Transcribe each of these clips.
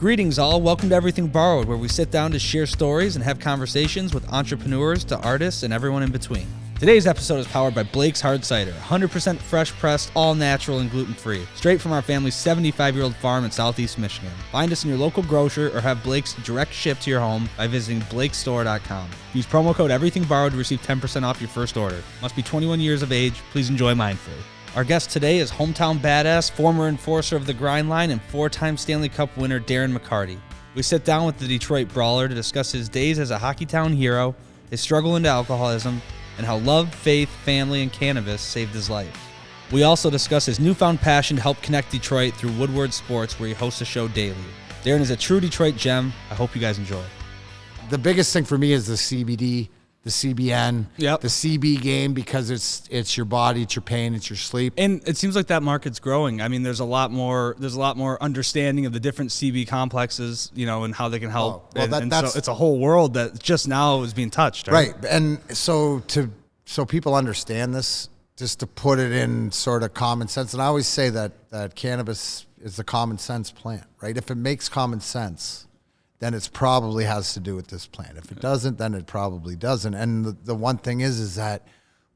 Greetings all, welcome to Everything Borrowed, where we sit down to share stories and have conversations with entrepreneurs to artists and everyone in between. Today's episode is powered by Blake's Hard Cider, 100% fresh pressed, all natural and gluten-free, straight from our family's 75-year-old farm in Southeast Michigan. Find us in your local grocer or have Blake's direct ship to your home by visiting blakestore.com. Use promo code EverythingBorrowed to receive 10% off your first order. Must be 21 years of age. Please enjoy mindfully. Our guest today is hometown badass, former enforcer of the grind line, and four-time Stanley Cup winner Darren McCarty. We sit down with the Detroit Brawler to discuss his days as a hockeytown hero, his struggle into alcoholism, and how love, faith, family, and cannabis saved his life. We also discuss his newfound passion to help connect Detroit through Woodward Sports, where he hosts a show daily. Darren is a true Detroit gem. I hope you guys enjoy. The biggest thing for me is the CBD, the CBN, the CB game, because it's your body, it's your pain, it's your sleep. And it seems like that market's growing. I mean, there's a lot more understanding of the different CB complexes, you know, and how they can help. So it's a whole world that just now is being touched. Right. And so people understand this, just to put it in sort of common sense. And I always say that cannabis is the common sense plant, right? If it makes common sense, then it probably has to do with this plant. If it doesn't, then it probably doesn't. And the one thing is that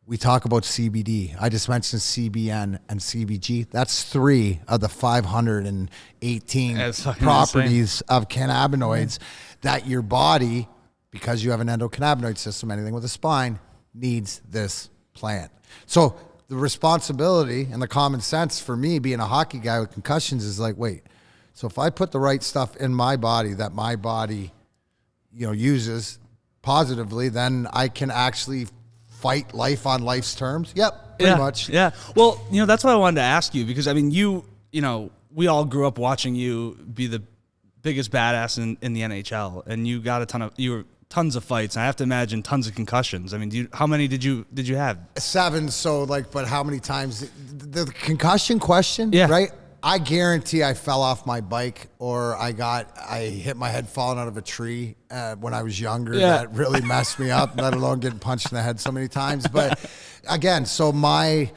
we talk about CBD. I just mentioned CBN and CBG. That's 3 of the 518 properties of cannabinoids that your body, because you have an endocannabinoid system, anything with a spine, needs this plant. So the responsibility and the common sense for me, being a hockey guy with concussions, is like, wait, so if I put the right stuff in my body that my body, uses positively, then I can actually fight life on life's terms. Yep, pretty much. Yeah. Well, that's what I wanted to ask you, because I mean, we all grew up watching you be the biggest badass in the NHL, and you got tons of fights, and I have to imagine tons of concussions. I mean, how many did you have? 7. So but how many times? The concussion question, right? I guarantee I fell off my bike, or I hit my head falling out of a tree when I was younger. That really messed me up, let alone getting punched in the head so many times. But again, so my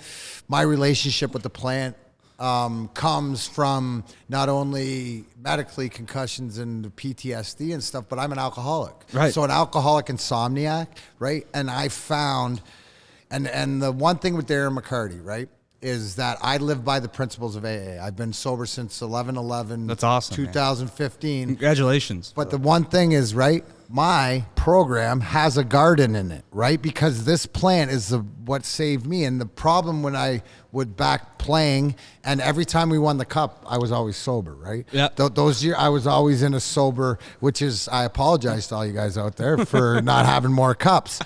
relationship with the plant comes from not only medically concussions and PTSD and stuff, but I'm an alcoholic. Right. So an alcoholic insomniac, right? And I found, and the one thing with Darren McCarty, right, is that I live by the principles of AA. I've been sober since 11/11. That's awesome, 2015. Man. Congratulations. But the one thing is, right, my program has a garden in it, right? Because this plant is what saved me. And the problem when I would back playing, and every time we won the cup, I was always sober, right? Yeah. Those years, I was always in a sober, which is, I apologize to all you guys out there for not having more cups.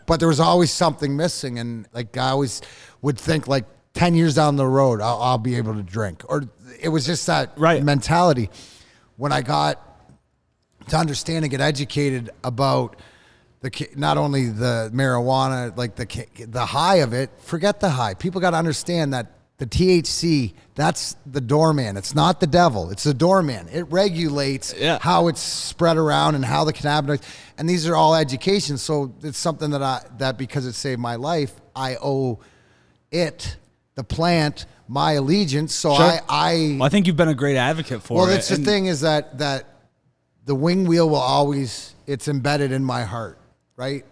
But there was always something missing. And like, I always would think, like, 10 years down the road, I'll be able to drink. Or it was just that mentality. When I got to understand and get educated about not only the marijuana, like the high of it, forget the high. People got to understand that the THC, that's the doorman. It's not the devil. It's the doorman. It regulates how it's spread around and how the cannabinoids, and these are all education. So it's something that because it saved my life, I owe it, the plant, my allegiance. So sure. I think you've been a great advocate for it. Well, that's the thing, is that the wing wheel will always, it's embedded in my heart, right?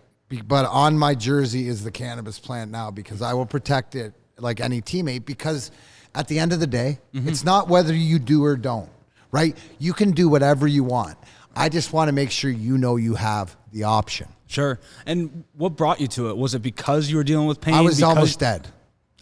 But on my jersey is the cannabis plant now, because I will protect it like any teammate, because at the end of the day, it's not whether you do or don't, right? You can do whatever you want. I just want to make sure you have the option. Sure. And what brought you to it? Was it because you were dealing with pain? I was almost dead.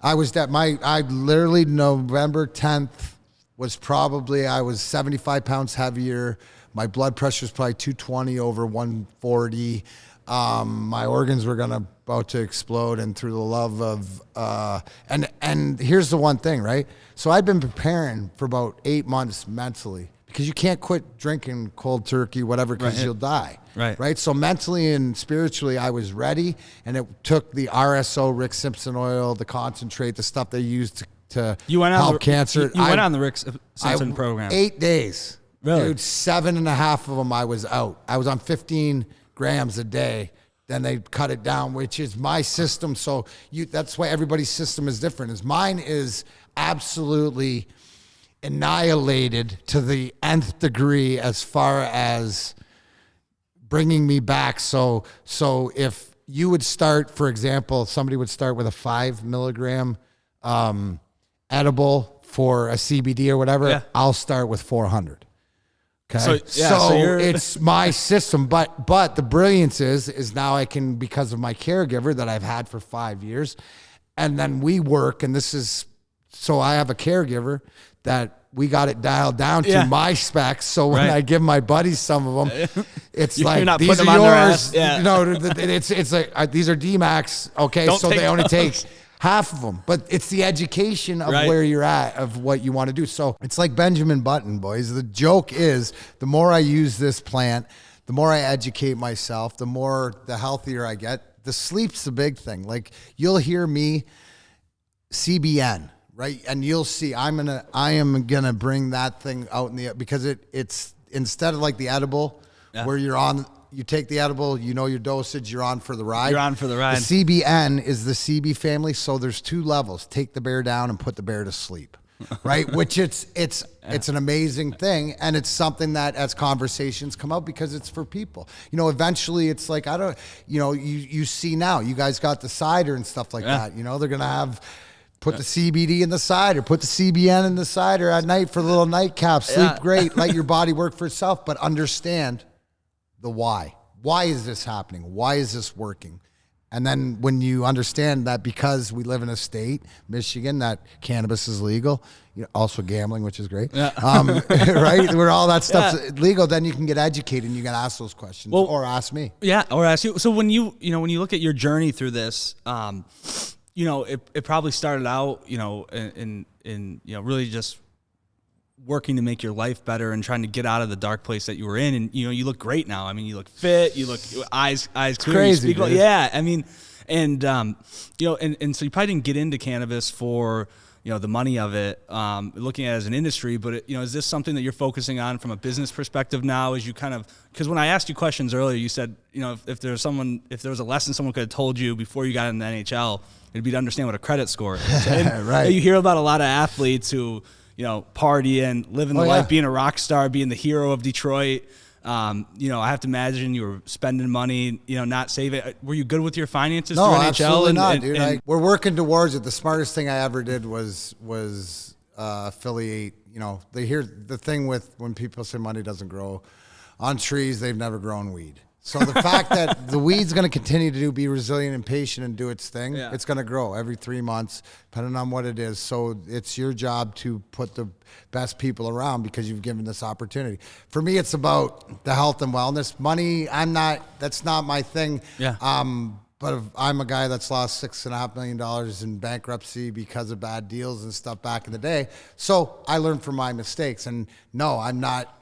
I was dead. I literally, November 10th was probably, I was 75 pounds heavier. My blood pressure was probably 220 over 140. My organs were about to explode, and through the love of, and here's the one thing, right? So I'd been preparing for about 8 months mentally, because you can't quit drinking cold turkey, whatever, because you'll die. Right. So mentally and spiritually, I was ready, and it took the RSO, Rick Simpson oil, the concentrate, the stuff they used to help cancer. You went on the Rick Simpson program. 8 days. Really? Dude, 7.5 of them I was out. I was on 15 grams a day. Then they cut it down, which is my system. So that's why everybody's system is different. Mine is absolutely annihilated to the nth degree as far as bringing me back. So if you would start, for example, somebody would start with a 5 milligram edible for a CBD or whatever, I'll start with 400. Okay. So it's my system, but the brilliance is now I can, because of my caregiver that I've had for 5 years, and then we work, and so I have a caregiver that we got it dialed down to my specs. So when I give my buddies some of them, it's like, these are yours. You know, it's like, these are D-Max. Okay. So they only take half of them, but it's the education of where you're at, of what you want to do. So it's like Benjamin Button, boys. The joke is, the more I use this plant, the more I educate myself, the healthier I get. The sleep's the big thing. Like, you'll hear me CBN, right? And you'll see I am gonna bring that thing out in the, because it's instead of like the edible where you take the edible, you know your dosage, you're on for the ride. You're on for the ride. The CBN is the CB family, so there's 2 levels. Take the bear down and put the bear to sleep, right? Which it's an amazing thing, and it's something that as conversations come out, because it's for people. You know, eventually it's like, you see now, you guys got the cider and stuff like that. You know, they're gonna put the CBD in the cider, put the CBN in the cider at night for a little nightcap. Sleep great, let your body work for itself, but understand the why. Why is this happening? Why is this working? And then when you understand that, because we live in a state, Michigan, that cannabis is legal, also gambling, which is great, right? Where all that stuff's legal, then you can get educated and you can ask those questions, or ask me. Yeah, or ask you. So when you look at your journey through this, it probably started out, in really just working to make your life better and trying to get out of the dark place that you were in. And, you look great now. I mean, you look fit, you look eyes clear. Crazy, dude. I mean, and so you probably didn't get into cannabis for, the money of it, looking at it as an industry, but is this something that you're focusing on from a business perspective now, as you because when I asked you questions earlier, you said, if there was a lesson someone could have told you before you got in the NHL, it'd be to understand what a credit score is. And, right. You hear about a lot of athletes who, partying, living the life, being a rock star, being the hero of Detroit. I have to imagine you were spending money, not saving. Were you good with your finances through NHL? Absolutely not, dude. We're working towards it. The smartest thing I ever did was affiliate. They hear the thing with when people say money doesn't grow on trees, they've never grown weed. So the fact that the weed's going to continue to be resilient and patient and do its thing, it's going to grow every 3 months, depending on what it is. So it's your job to put the best people around, because you've given this opportunity. For me, it's about the health and wellness. Money, that's not my thing. Yeah. But I'm a guy that's lost $6.5 million in bankruptcy because of bad deals and stuff back in the day. So I learned from my mistakes. And no, I'm not...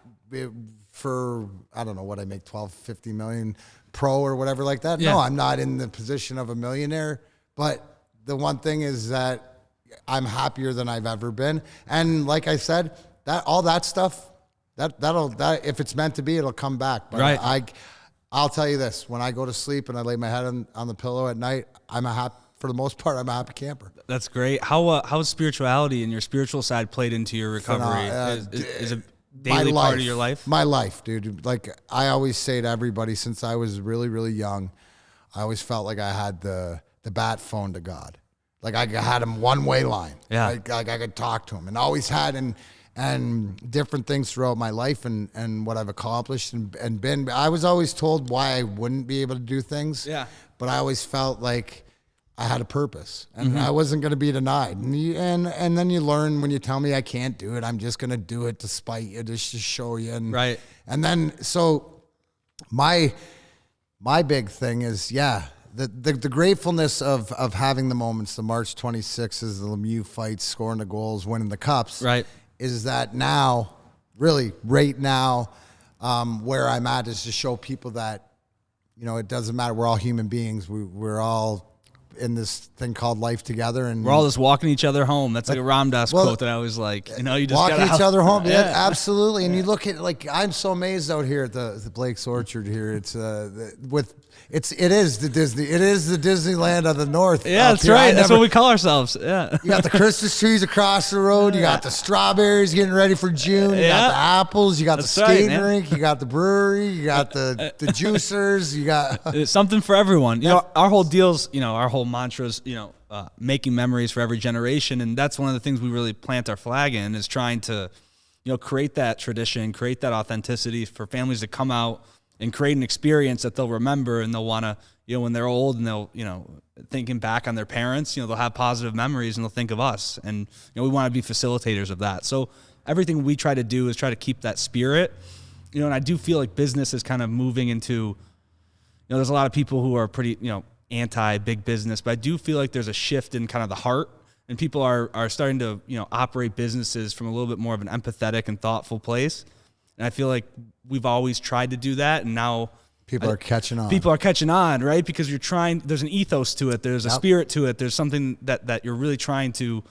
I don't know what I make, 12, 50 million pro or whatever like that. Yeah. No, I'm not in the position of a millionaire, but the one thing is that I'm happier than I've ever been. And like I said, that all that stuff, that if it's meant to be, it'll come back. But I'll tell you this, when I go to sleep and I lay my head on the pillow at night, for the most part, I'm a happy camper. That's great. How has spirituality and your spiritual side played into your recovery? Is it daily part of your life? My life, dude. Like I always say to everybody, since I was really, really young, I always felt like I had the bat phone to God. Like I had him one-way line. Yeah. Like I could talk to him, and always had, and different things throughout my life and what I've accomplished and been. I was always told why I wouldn't be able to do things. Yeah. But I always felt like I had a purpose, and I wasn't going to be denied. And then you learn, when you tell me I can't do it, I'm just going to do it to spite you, just to show you. And then, so my big thing is, the gratefulness of having the moments, the March 26th, the Lemieux fights, scoring the goals, winning the cups, is that now, really right now, where I'm at is to show people that, it doesn't matter. We're all human beings. We're all in this thing called life together, and we're all just walking each other home. That's like a Ram Dass quote that I always like. You know, you just walking each other home. Yeah, absolutely. And you look at, like, I'm so amazed out here at the Blake's Orchard here. It's it is the Disneyland of the North. Yeah, that's right. That's what we call ourselves. Yeah. You got the Christmas trees across the road. You got the strawberries getting ready for June. You got the apples. You got the skating rink. You got the brewery. You got the juicers. You got it's something for everyone. You know, our whole deals, you know, our whole mantras, you know, making memories for every generation. And that's one of the things we really plant our flag in, is trying to, you know, create that tradition, create that authenticity for families to come out and create an experience that they'll remember, and they'll want to, you know, when they're old and they'll, you know, thinking back on their parents, you know, they'll have positive memories and they'll think of us. And, you know, we want to be facilitators of that. So everything we try to do is try to keep that spirit, you know, and I do feel like business is kind of moving into, you know, there's a lot of people who are pretty, you know, anti-big business, but I do feel like there's a shift in kind of the heart, and people are starting to, you know, operate businesses from a little bit more of an empathetic and thoughtful place. And I feel like we've always tried to do that, and now people are catching on. People are catching on, right? Because there's an ethos to it. There's a spirit to it. There's something that you're really trying to, you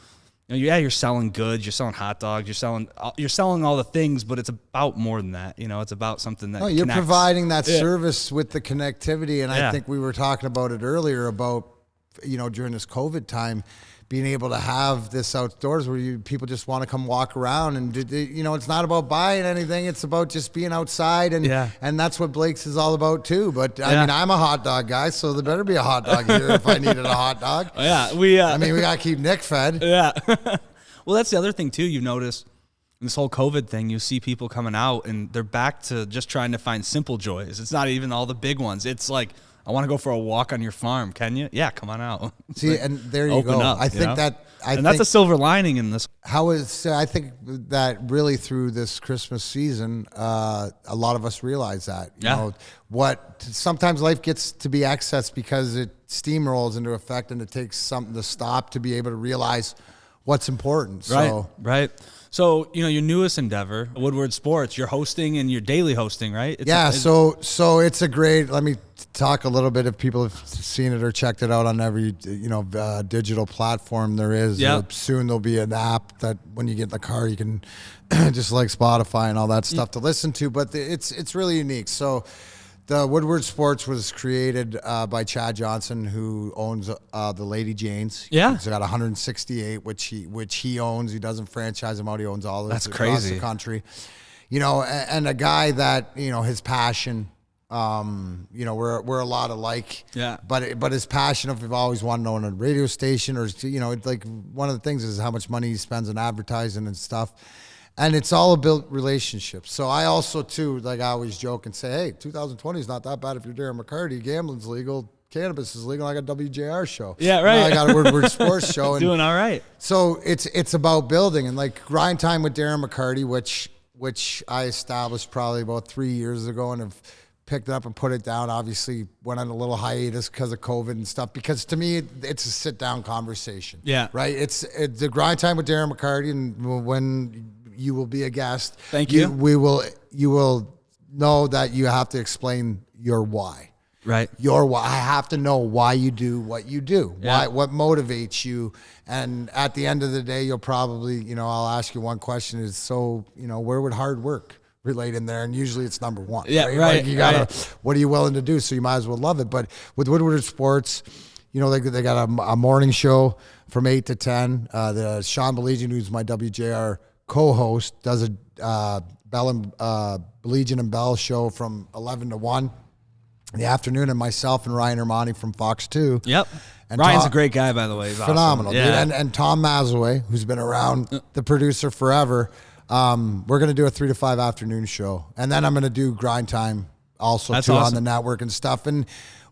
know, you're selling goods, you're selling hot dogs, you're selling all the things, but it's about more than that. You know, it's about something that you're connects. Providing that service with the connectivity. And I think we were talking about it earlier about, you know, during this COVID time, being able to have this outdoors where people just want to come walk around, and, you know, it's not about buying anything. It's about just being outside. And that's what Blake's is all about too. But I mean, I'm a hot dog guy, so there better be a hot dog here if I needed a hot dog. We got to keep Nick fed. Yeah. Well, that's the other thing too. You've noticed in this whole COVID thing, you see people coming out and they're back to just trying to find simple joys. It's not even all the big ones. It's like, I want to go for a walk on your farm. Can you? Yeah, come on out. See, like, and there you go. Up, I think that, that's a silver lining in this. I think that really through this Christmas season, a lot of us realize that, you know, sometimes life gets to be excess because it steamrolls into effect, and it takes something to stop to be able to realize what's important. Right. So, you know, your newest endeavor, Woodward Sports, you're hosting, and you're daily hosting, right? So it's a great, let me talk a little bit, if people have seen it or checked it out on every, you know, digital platform there is. Soon there'll be an app that when you get in the car, you can just like Spotify and all that stuff to listen to, but it's really unique. So the Woodward Sports was created by Chad Johnson, who owns the Lady Janes. He's got 168, which he owns. He doesn't franchise them out. He owns all of it across the country. You know, and a guy that, you know, his passion. You know, we're a lot alike. But his passion of always wanting to own a radio station, or, you know, like one of the things is how much money he spends on advertising and stuff. And it's all about relationships. So I also, too, like I always joke and say, hey, 2020 is not that bad if you're Darren McCarty. Gambling's legal. Cannabis is legal. I got a WJR show. Yeah, right. I got a Woodward Sports show. And doing all right. So it's about building. And like Grind Time with Darren McCarty, which I established probably about 3 years ago, and have picked it up and put it down. Obviously went on a little hiatus because of COVID and stuff, because to me it's a sit down conversation. Right. It's the Grind Time with Darren McCarty, and when you will be a guest. Thank you. You will know that you have to explain your why. Right. Your why. I have to know why you do what you do. What motivates you. And at the end of the day, you'll probably, you know, I'll ask you one question is, so, you know, where would hard work relate in there? And usually it's number one. Right. Like you gotta, what are you willing to do? So you might as well love it. But with Woodward Sports, you know, they got a morning show from 8 to 10. The Sean Belegian, who's my WJR co-host, does a Belegian and Bell show from 11 to 1 in the afternoon, and myself and Ryan Ermani from Fox 2. And Ryan's a great guy, by the way. He's phenomenal, awesome. Dude. And Tom Mazaway, who's been around, the producer forever. We're going to do a 3 to 5 afternoon show, and then I'm going to do Grind Time also on the network and stuff. And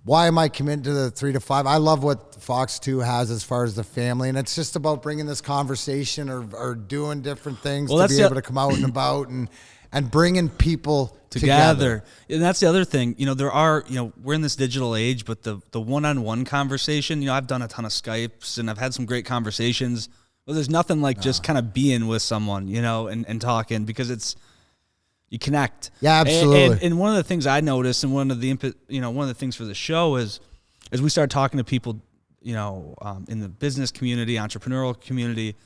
why am I committed to the 3 to 5? I love what Fox 2 has as far as the family, and it's just about bringing this conversation or doing different things to be able to come out and about and bringing people together. And that's the other thing. You know, there are, you know, we're in this digital age, but the one-on-one conversation, you know, I've done a ton of Skypes and I've had some great conversations. Well, there's nothing like just kind of being with someone, you know, and talking, because you connect. Yeah, absolutely. And one of the things I noticed, and one of the things for the show is, as we started talking to people, in the business community, entrepreneurial community,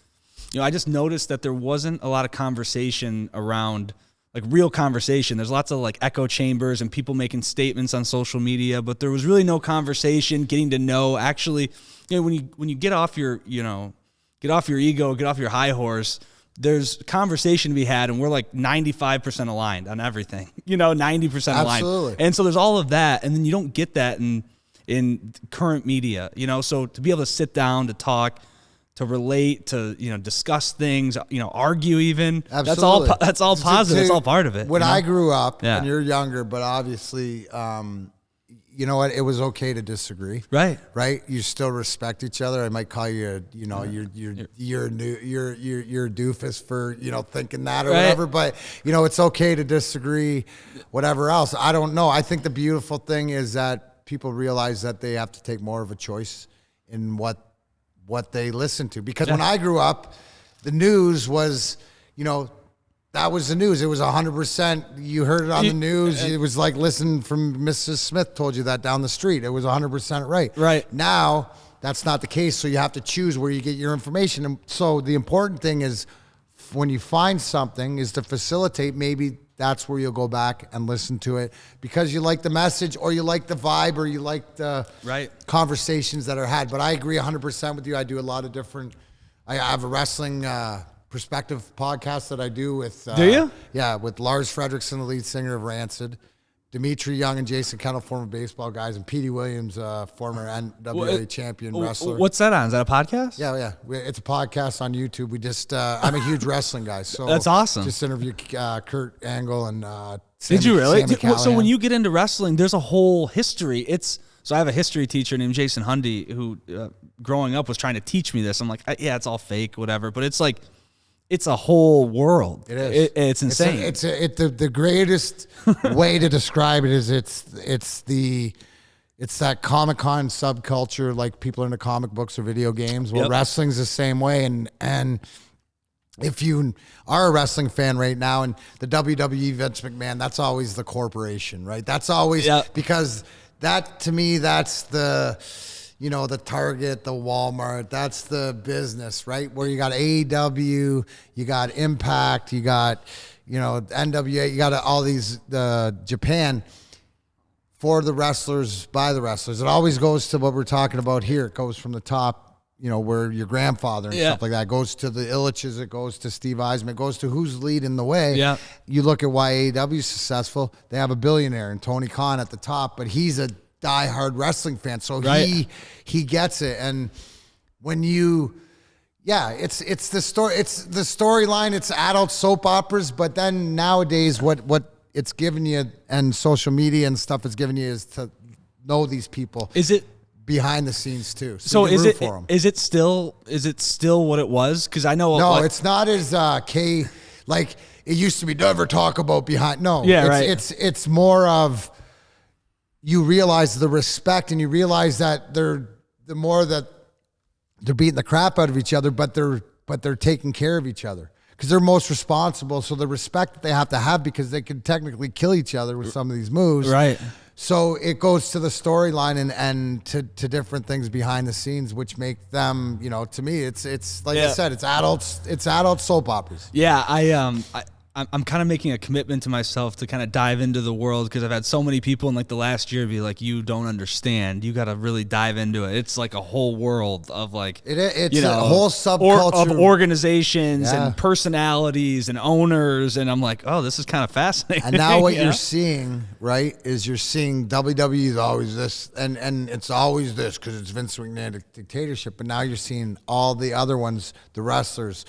I just noticed that there wasn't a lot of conversation around, like, real conversation. There's lots of like echo chambers and people making statements on social media, but there was really no conversation, getting to know actually, when you get off your, get off your ego, get off your high horse, there's conversation to be had, and we're like 95% aligned on everything, 90% aligned. Absolutely. And so there's all of that. And then you don't get that in current media, so to be able to sit down, to talk, to relate, to, discuss things, argue even. Absolutely. That's all positive. That's all part of it. When I grew up, Yeah. and you're younger, but obviously, you know what? It was okay to disagree. Right. Right. You still respect each other. I might call you, you're a doofus for, thinking that or Right. whatever, but it's okay to disagree, whatever else. I don't know. I think the beautiful thing is that people realize that they have to take more of a choice in what they listen to. Because when I grew up, the news was, that was the news. It was 100%. You heard it on the news. It was like, listen from Mrs. Smith told you that down the street. It was 100% right. Right. Now, that's not the case. So you have to choose where you get your information. And so the important thing is when you find something is to facilitate, maybe that's where you'll go back and listen to it because you like the message or you like the vibe or you like the conversations that are had. But I agree 100% with you. I do a lot of different, I have a wrestling perspective podcast that I do with. Do you? Yeah, with Lars Fredrickson, the lead singer of Rancid, Dimitri Young and Jason Kendall, former baseball guys, and Petey Williams, former NWA champion wrestler. What's that on? Is that a podcast? Yeah. It's a podcast on YouTube. We just, I'm a huge wrestling guy. So that's awesome. Just interviewed Kurt Angle and Did you really? Sammy Callahan. So when you get into wrestling, there's a whole history. So I have a history teacher named Jason Hundy who, growing up, was trying to teach me this. I'm like, yeah, it's all fake, whatever. But it's like, it's a whole world. It is. It's insane. It's the greatest way to describe it is it's that Comic-Con subculture, like people into comic books or video games. Well, wrestling's the same way. And if you are a wrestling fan right now, and the WWE, Vince McMahon, that's always the corporation, right? That's always because that, to me, that's the the Target, the Walmart, that's the business, right? Where you got AEW, you got Impact, you got, NWA, you got all these, Japan, for the wrestlers, by the wrestlers. It always goes to what we're talking about here. It goes from the top, where your grandfather and stuff like that. It goes to the Illiches, it goes to Steve Eisman, it goes to who's leading the way. Yeah. You look at why AEW is successful. They have a billionaire and Tony Khan at the top, but he's a diehard wrestling fan, so he gets it. And when it's the story, it's the storyline, it's adult soap operas, but then nowadays what it's given you and social media and stuff it's given you is to know these people. Is it behind the scenes too? So is it still what it was? Because I know it's not as like it used to be. Never talk about behind. No, it's more of. You realize the respect and you realize that the more that they're beating the crap out of each other, but they're taking care of each other because they're most responsible. So the respect that they have to have because they can technically kill each other with some of these moves. Right. So it goes to the storyline and to different things behind the scenes, which make them, to me, it's like I said, it's adult soap operas. Yeah. I'm kind of making a commitment to myself to kind of dive into the world because I've had so many people in like the last year be like, you don't understand. You got to really dive into it. It's like a whole world of like, it's a whole subculture of organizations and personalities and owners. And I'm like, oh, this is kind of fascinating. And now what you're seeing, right, is you're seeing WWE is always this and it's always this because it's Vince McMahon dictatorship. But now you're seeing all the other ones, the wrestlers,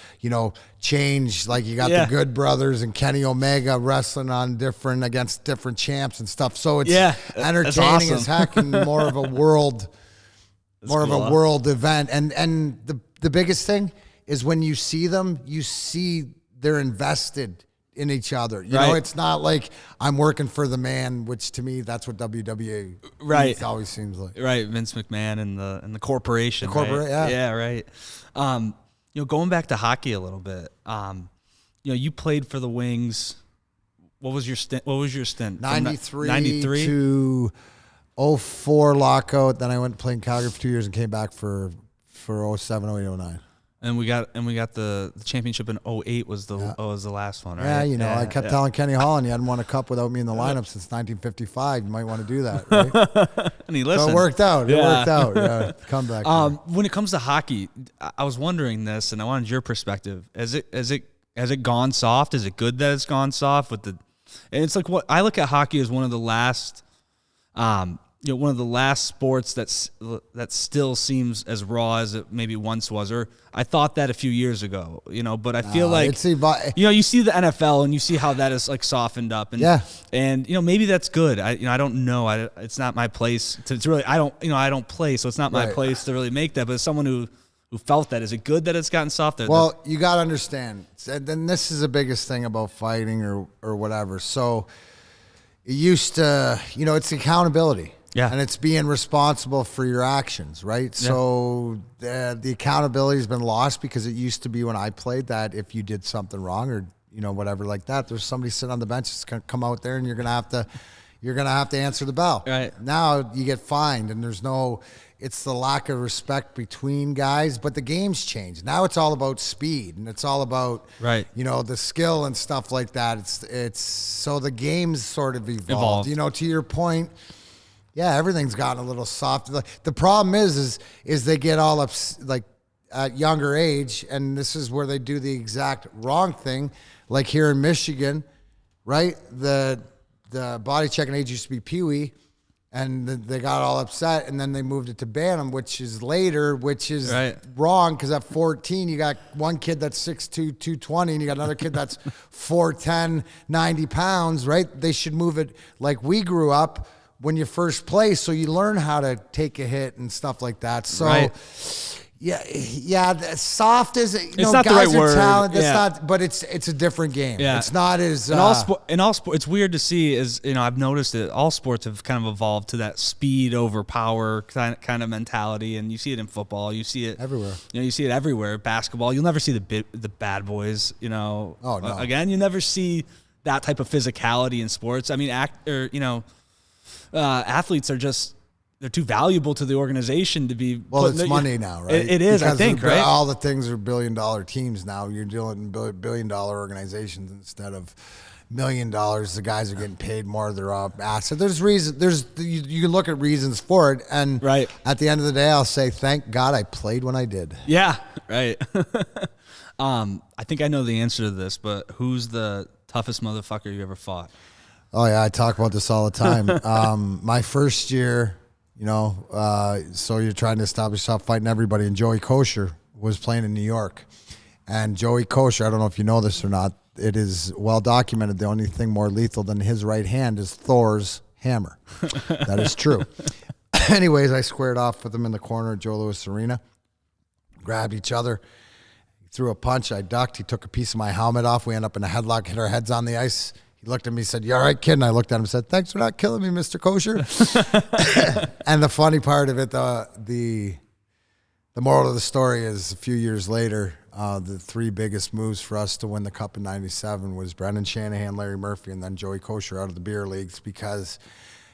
change. Like you got the Good Brothers and Kenny Omega wrestling on against different champs and stuff. So it's entertaining as heck and more of a world, a world event. And the biggest thing is when you see them, you see they're invested in each other. You know, it's not like I'm working for the man, which to me, that's what WWE always seems like. Right. Vince McMahon and the corporation. Yeah, right. Going back to hockey a little bit, you played for the Wings. What was your stint? 93 93 to 04 lockout. Then I went playing Calgary for 2 years and came back for 07, 08, 09. And we got the championship in 08 was the last one, right? Yeah, you know, I kept telling Kenny Holland he hadn't won a cup without me in the lineup since 1955. You might want to do that, right? And he listened. So it worked out. It worked out. Yeah, comeback. When it comes to hockey, I was wondering this, and I wanted your perspective. Has it gone soft? Is it good that it's gone soft with the? And it's like what I look at hockey as one of the last. One of the last sports that still seems as raw as it maybe once was, or I thought that a few years ago, but I feel like, you see the NFL and you see how that is like softened up and maybe that's good. I don't know. It's not my place to really, I don't play, so it's not my place to really make that, but as someone who felt that, is it good that it's gotten softer? Well, you got to understand, and this is the biggest thing about fighting or whatever. So it used to, it's the accountability. Yeah. And it's being responsible for your actions, right? Yeah. So the accountability has been lost because it used to be when I played that if you did something wrong or, whatever like that, there's somebody sitting on the bench that's going to come out there and you're going to have to answer the bell. Right. Now you get fined and it's the lack of respect between guys, but the game's changed. Now it's all about speed and it's all about, the skill and stuff like that. It's so the game's sort of evolved. To your point, yeah, everything's gotten a little soft. The problem is they get all up like at younger age, and this is where they do the exact wrong thing. Like here in Michigan, right? The body checking age used to be peewee, and they got all upset, and then they moved it to Bantam, which is later, which is wrong because at 14 you got one kid that's 6'2", 220, and you got another kid that's 4'10", 90 pounds, right? They should move it like we grew up. When you first play, so you learn how to take a hit and stuff like that. So, soft is it's not guys the right word. Talent. That's not, but it's a different game. Yeah. It's not as in all sport. It's weird to see. I've noticed that all sports have kind of evolved to that speed over power kind of mentality, and you see it in football. You see it everywhere. You see it everywhere. Basketball. You'll never see the bad boys. Oh no. Again, you never see that type of physicality in sports. I mean, athletes they're too valuable to the organization to be. Well, it's money now, right? It is, because I think, right? All the things are $1 billion teams now. You're dealing in $1 billion organizations instead of $1 million. The guys are getting paid more. They're all asset. There's reason. You can look at reasons for it, and at the end of the day, I'll say, thank God I played when I did. Yeah, right. I think I know the answer to this, but who's the toughest motherfucker you ever fought? Oh, yeah, I talk about this all the time. My first year, so you're trying to establish yourself fighting everybody, and Joey Kosher was playing in New York. And Joey Kosher, I don't know if you know this or not, it is well documented, the only thing more lethal than his right hand is Thor's hammer. That is true. Anyways, I squared off with him in the corner at Joe Louis Arena, grabbed each other, threw a punch, I ducked, he took a piece of my helmet off, we ended up in a headlock, hit our heads on the ice. He looked at me and said, "You all right, kid?" And I looked at him and said, "Thanks for not killing me, Mr. Kosher." And the funny part of it, the moral of the story is a few years later, the three biggest moves for us to win the Cup in '97 was Brendan Shanahan, Larry Murphy, and then Joey Kosher out of the beer leagues because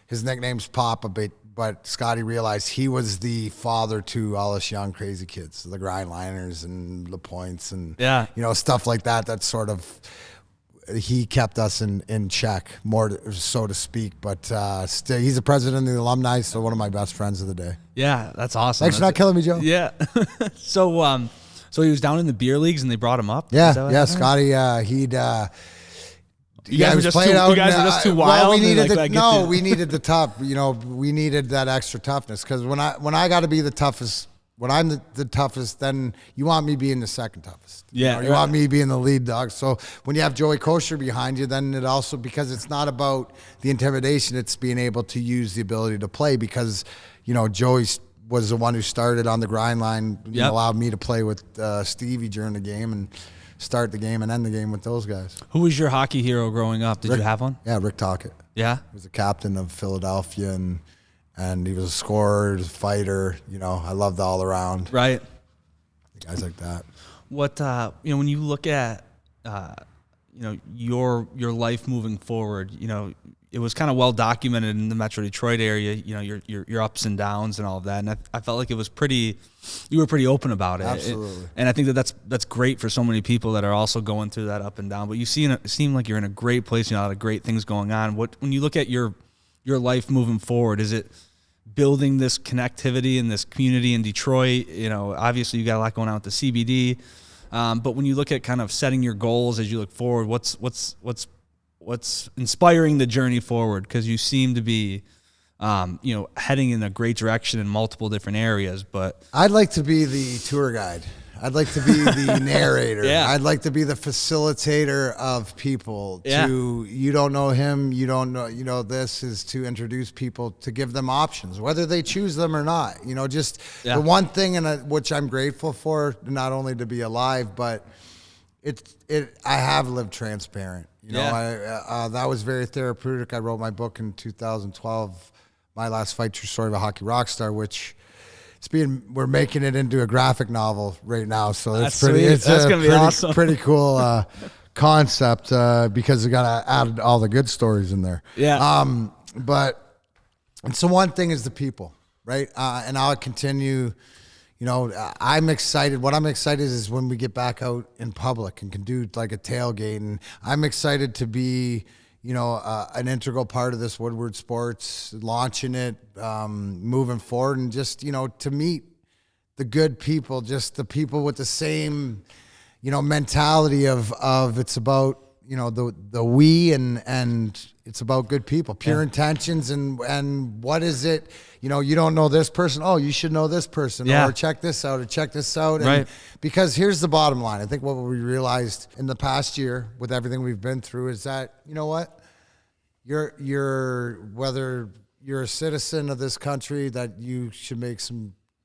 his nickname's Papa, but Scotty realized he was the father to all us young crazy kids, the grindliners and the points and stuff like that. That sort of... He kept us in check, more so to speak. But still, he's the president of the alumni, so one of my best friends of the day. Yeah, that's awesome. Thanks for not killing me, Joe. Yeah. So he was down in the beer leagues, and they brought him up. Yeah, Scotty. You guys were just too wild. Well, we needed we needed the tough. We needed that extra toughness because when I got to be the toughest. When I'm the toughest, then you want me being the second toughest. Yeah. You want me being the lead dog. So when you have Joey Kosher behind you, then it also, because it's not about the intimidation, it's being able to use the ability to play because, Joey was the one who started on the grind line, allowed me to play with Stevie during the game and start the game and end the game with those guys. Who was your hockey hero growing up? Did you have one? Yeah, Rick Tocchet. Yeah? He was the captain of Philadelphia and he was a scorer, a fighter. I loved all around. Right. Guys like that. What when you look at your life moving forward, it was kind of well documented in the Metro Detroit area, you know, your ups and downs and all of that. And I felt like you were pretty open about it. Absolutely. And I think that's great for so many people that are also going through that up and down. But you seem like you're in a great place, you know, a lot of great things going on. When you look at your life moving forward, is it building this connectivity in this community in Detroit? You know, obviously you got a lot going on with the CBD. But when you look at kind of setting your goals as you look forward, what's inspiring the journey forward? Because you seem to be, you know, heading in a great direction in multiple different areas. But I'd like to be the tour guide. I'd like to be the narrator. Yeah. I'd like to be the facilitator of people. Yeah. You don't know him, you don't know, you know, this is to introduce people, to give them options, whether they choose them or not. You know, just the one thing, which I'm grateful for, not only to be alive, but I have lived transparent. You know, that was very therapeutic. I wrote my book in 2012, My Last Fight, True Story of a Hockey Rock Star, which we're making it into a graphic novel right now. So it's gonna be awesome. Pretty cool concept because we got to add all the good stories in there. Yeah. And so one thing is the people, right? And I'll continue. You know, I'm excited. What I'm excited is when we get back out in public and can do like a tailgate. And I'm excited to be, you know, an integral part of this Woodward Sports, launching it, moving forward, and just, you know, to meet the good people, just the people with the same, you know, mentality of it's about, you know, the we and it's about good people, pure intentions, and what is it? You know, you don't know this person. Oh, you should know this person, or check this out, or check this out. And because here's the bottom line. I think what we realized in the past year with everything we've been through is that, you know what, whether you're a citizen of this country, that you should make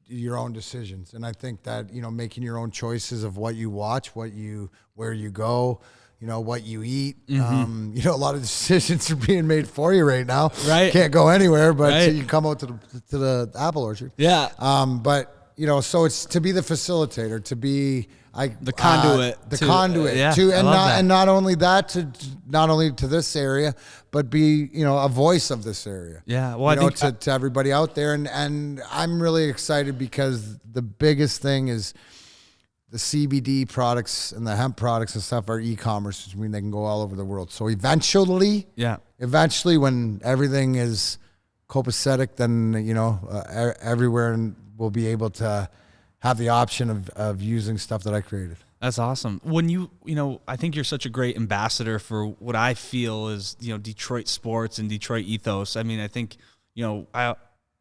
your own decisions. And I think that, you know, making your own choices of what you watch, where you go, you know, what you eat. You know, a lot of decisions are being made for you right now. Right. Can't go anywhere, but so you can come out to the apple orchard. Yeah. But, you know, so it's to be the facilitator, to be the conduit, and not only to this area, but be, you know, a voice of this area. Yeah. Well, I think to everybody out there. And I'm really excited because the biggest thing is the CBD products and the hemp products and stuff are e-commerce, which means they can go all over the world. So eventually, when everything is copacetic, then, you know, everywhere we'll be able to have the option of using stuff that I created. That's awesome. When you know, I think you're such a great ambassador for what I feel is, you know, Detroit sports and Detroit ethos. I mean, I think, you know,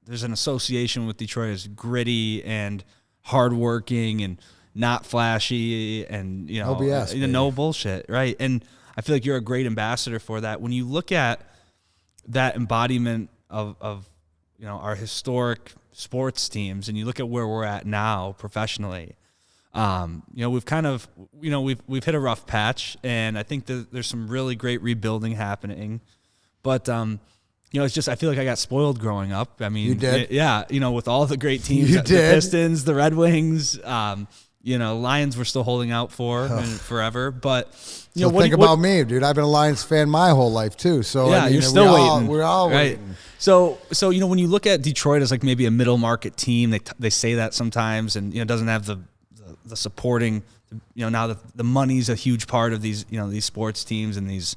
there's an association with Detroit as gritty and hardworking and not flashy and, you know, no bullshit, right? And I feel like you're a great ambassador for that. When you look at that embodiment of you know, our historic sports teams, and you look at where we're at now professionally, you know, we've kind of, you know, we've hit a rough patch, and I think that there's some really great rebuilding happening. But you know, it's just, I feel like I got spoiled growing up. I mean, you did. You know, with all the great teams, the Pistons, the Red Wings, you know, Lions were still holding out for forever. But you know, think about me, dude. I've been a Lions fan my whole life too. So yeah, I mean, you're still waiting. We're all waiting. So you know, when you look at Detroit as like maybe a middle market team, they say that sometimes, and, you know, doesn't have the supporting. You know, now the money's a huge part of these, you know, these sports teams and these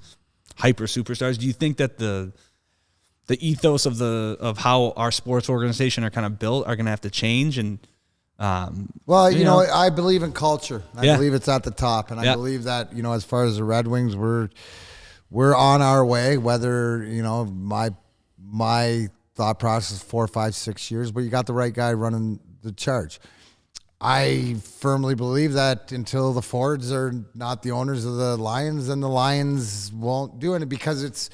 hyper superstars. Do you think that the ethos of how our sports organization are kind of built are going to have to change? And well, you know, I believe in culture. I believe it's at the top, and I believe that, you know, as far as the Red Wings, we're on our way. Whether, you know, my thought process is 4, 5, 6 years, but you got the right guy running the charge. I firmly believe that until the Fords are not the owners of the Lions, then the Lions won't do it, because it's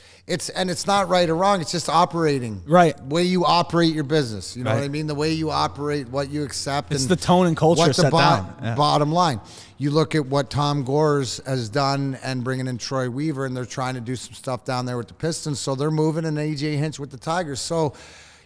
not right or wrong. It's just operating. Right. The way you operate your business. You know what I mean? The way you operate, what you accept. It's the tone and culture set down. Bottom line. You look at what Tom Gores has done and bringing in Troy Weaver, and they're trying to do some stuff down there with the Pistons. So they're moving, and AJ Hinch with the Tigers. So,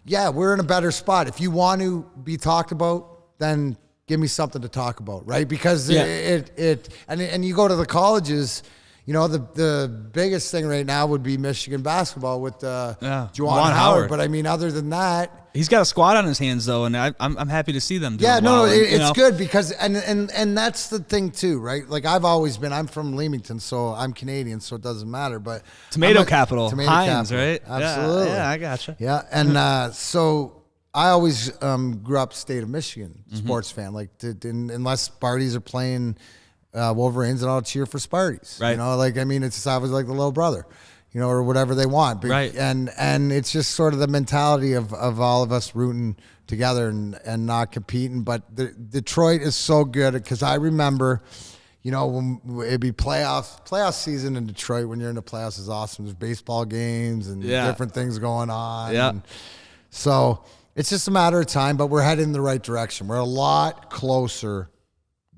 yeah, we're in a better spot. If you want to be talked about, then give me something to talk about, right? Because and you go to the colleges, the biggest thing right now would be Michigan basketball with Juwan Howard. But I mean, other than that, he's got a squad on his hands though, and I'm happy to see them. It's good because and that's the thing too, right? Like I'm from Leamington, so I'm Canadian, so it doesn't matter. But tomato capital, Heinz, capital. Right? Absolutely. Yeah, I gotcha. Yeah, and so I always grew up state of Michigan sports fan. Like unless Sparties are playing Wolverines, and I'll cheer for Sparties. Right. I was like the little brother, or whatever they want. But, right. And it's just sort of the mentality of all of us rooting together and not competing. But Detroit is so good because I remember, when it'd be playoff season in Detroit. When you're in the playoffs is awesome. There's baseball games and different things going on. Yeah. And so it's just a matter of time, but we're heading in the right direction. We're a lot closer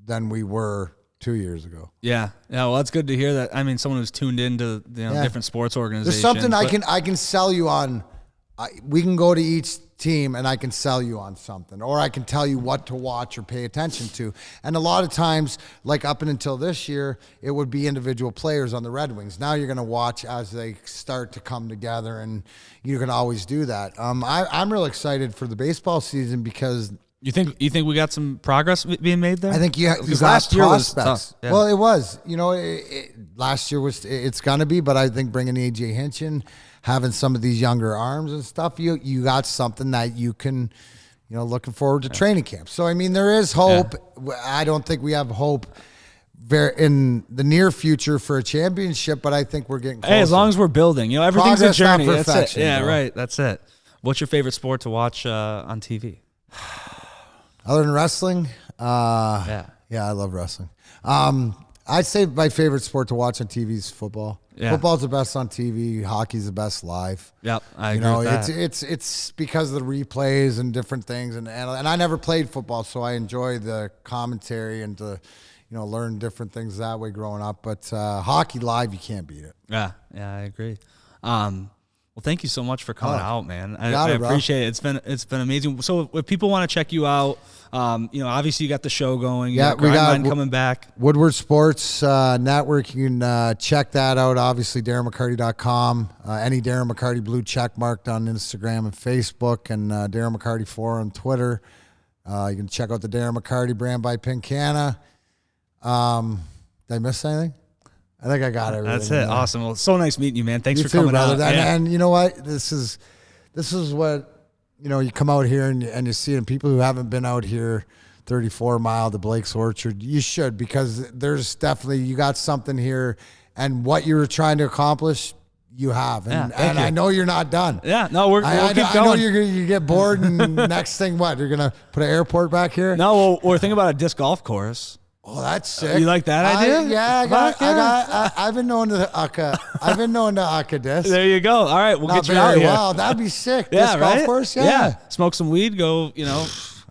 than we were 2 years ago. Yeah. Well, that's good to hear that. I mean, someone who's tuned into different sports organizations. There's something I can sell you on. We can go to each team and I can sell you on something, or I can tell you what to watch or pay attention to. And a lot of times, like up until this year, it would be individual players on the Red Wings. Now you're going to watch as they start to come together, and you can always do that. I'm real excited for the baseball season because you think we got some progress being made there? I think you got last year was prospects. tough. Yeah. Well, it was. Last year it's going to be, but I think bringing AJ Hinch in, having some of these younger arms and stuff, you got something that you can, looking forward to training camp. So, I mean, there is hope. Yeah. I don't think we have hope in the near future for a championship, but I think we're getting closer. Hey, as long as we're building, everything's Progress, a journey. not That's it. perfection, Yeah, bro. right. That's it. What's your favorite sport to watch on TV? Other than wrestling? Yeah, I love wrestling. I'd say my favorite sport to watch on TV is football. Yeah. Football's the best on TV. Hockey's the best live. Yep, I agree with that. It's because of the replays and different things, and I never played football, so I enjoy the commentary and to learn different things that way growing up. But hockey live, you can't beat it. Yeah, I agree. Well, thank you so much for coming out, man. I it, appreciate it. It's been amazing. So if people want to check you out, obviously you got the show going. You got Grindline coming back. Woodward Sports Network. You can check that out. Obviously, DarrenMcCarty.com. Any Darren McCarty blue check marked on Instagram and Facebook, and Darren McCarty 4 on Twitter. You can check out the Darren McCarty brand by Pincana. Did I miss anything? I think I got everything. That's it. Awesome. Well, it's so nice meeting you, man. Thanks for coming brother. out. And you know what? This is what, you come out here and you see it. And people who haven't been out here 34 Mile to Blake's Orchard, you should, because there's definitely, you got something here, and what you were trying to accomplish, you have. And I know you're not done. Yeah, no, we'll keep going. I know you get bored, and next thing, what? You're going to put an airport back here? No, well, we're thinking about a disc golf course. Oh, that's sick. You like that idea? I've been known to Aka disc. There you go. All right, we'll get you out here. Wow, that'd be sick. Yeah, disc right? golf course, yeah. Smoke some weed, go,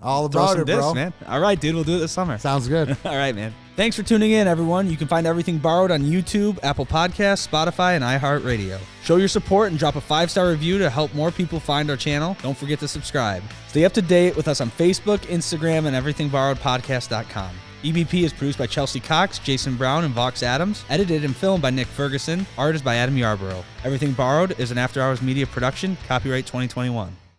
all throw about some it, discs, bro. man. All right, dude, we'll do it this summer. Sounds good. All right, man. Thanks for tuning in, everyone. You can find Everything Borrowed on YouTube, Apple Podcasts, Spotify, and iHeartRadio. Show your support and drop a 5-star review to help more people find our channel. Don't forget to subscribe. Stay up to date with us on Facebook, Instagram, and everythingborrowedpodcast.com. EBP is produced by Chelsea Cox, Jason Brown, and Vox Adams. Edited and filmed by Nick Ferguson. Art is by Adam Yarborough. Everything Borrowed is an After Hours Media production. Copyright 2021.